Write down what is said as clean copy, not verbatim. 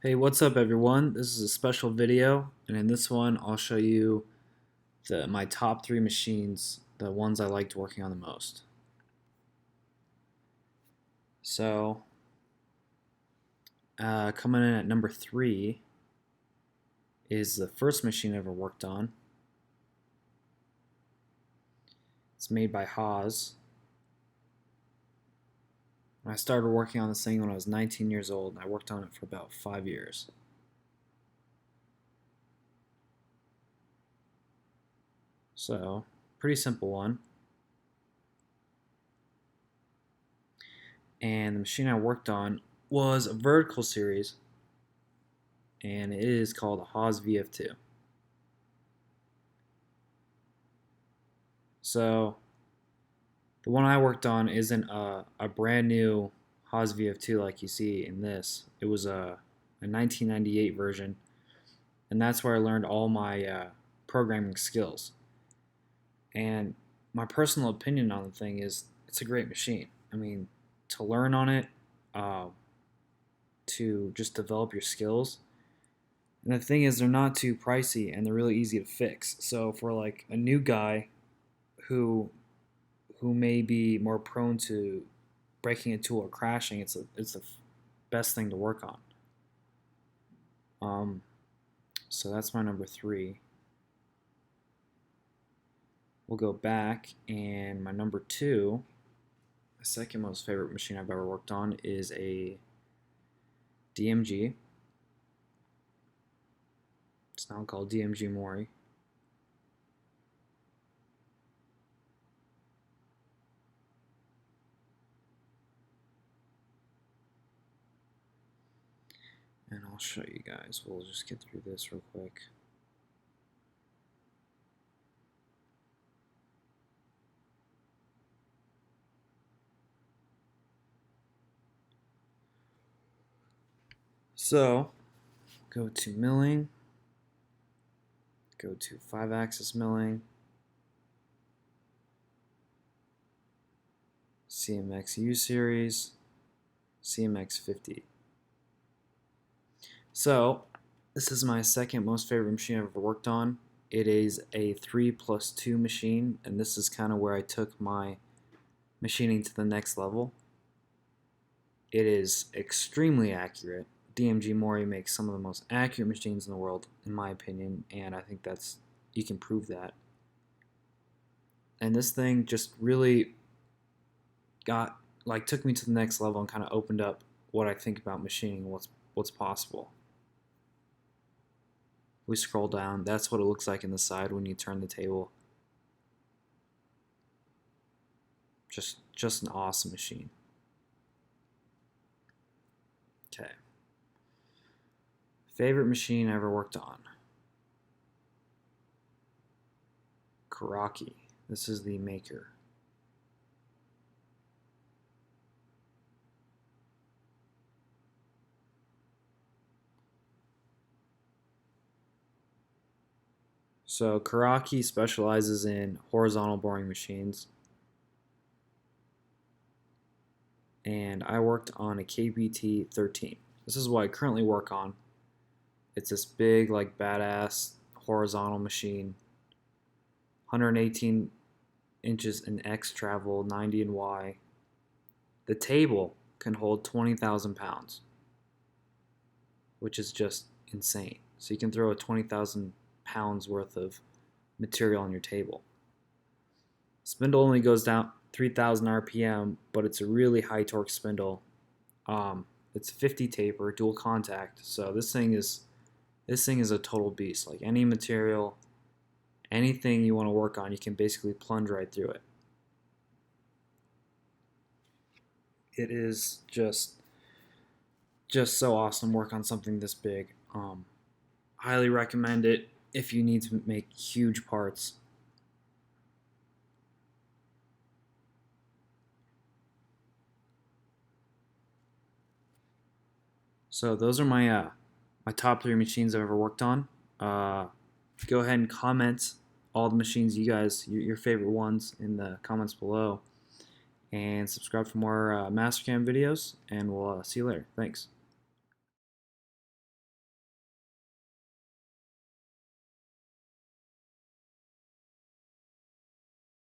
Hey, what's up everyone? This is a special video, and in this one I'll show you my top 3 machines, the ones I liked working on the most. So, coming in at number 3 is the first machine I ever worked on. It's made by Haas. I started working on this thing when I was 19 years old, and I worked on it for about 5 years. So, pretty simple one. And the machine I worked on was a vertical series, and it is called a Haas VF2. So the one I worked on isn't a brand new Haas VF2 like you see in this. It was a 1998 version, and that's where I learned all my programming skills. And my personal opinion on the thing is it's a great machine. I mean, to learn on it, uh, to just develop your skills. And the thing is, they're not too pricey and they're really easy to fix. So for like a new guy who may be more prone to breaking a tool or crashing, it's the best thing to work on. Um, so that's my number 3. We'll go back, and my number 2, my second most favorite machine I've ever worked on, is a DMG. It's now called DMG Mori. And I'll show you guys. We'll just get through this real quick. So, go to milling, go to 5-axis milling, CMX U series, CMX 50. So, this is my second most favorite machine I've ever worked on. It is a 3+2 machine, and this is kind of where I took my machining to the next level. It is extremely accurate. DMG Mori makes some of the most accurate machines in the world, in my opinion, and I think you can prove that. And this thing just really took me to the next level and kind of opened up what I think about machining, what's possible. We scroll down, that's what it looks like in the side when you turn the table. Just an awesome machine. Okay. Favorite machine I ever worked on? Karaki. This is the maker. So Karaki specializes in horizontal boring machines. And I worked on a KBT 13. This is what I currently work on. It's this big, like, badass horizontal machine. 118 inches in X travel, 90 in Y. The table can hold 20,000 pounds, which is just insane. So you can throw a 20,000 pounds worth of material on your table. Spindle only goes down 3,000 RPM, but it's a really high torque spindle. It's 50 taper, dual contact. So this thing is a total beast. Like, any material, anything you want to work on, you can basically plunge right through it. It is just so awesome to work on something this big. Highly recommend it if you need to make huge parts. So those are my top 3 machines I've ever worked on. Go ahead and comment all the machines your favorite ones in the comments below, and subscribe for more Mastercam videos, and we'll see you later. Thanks.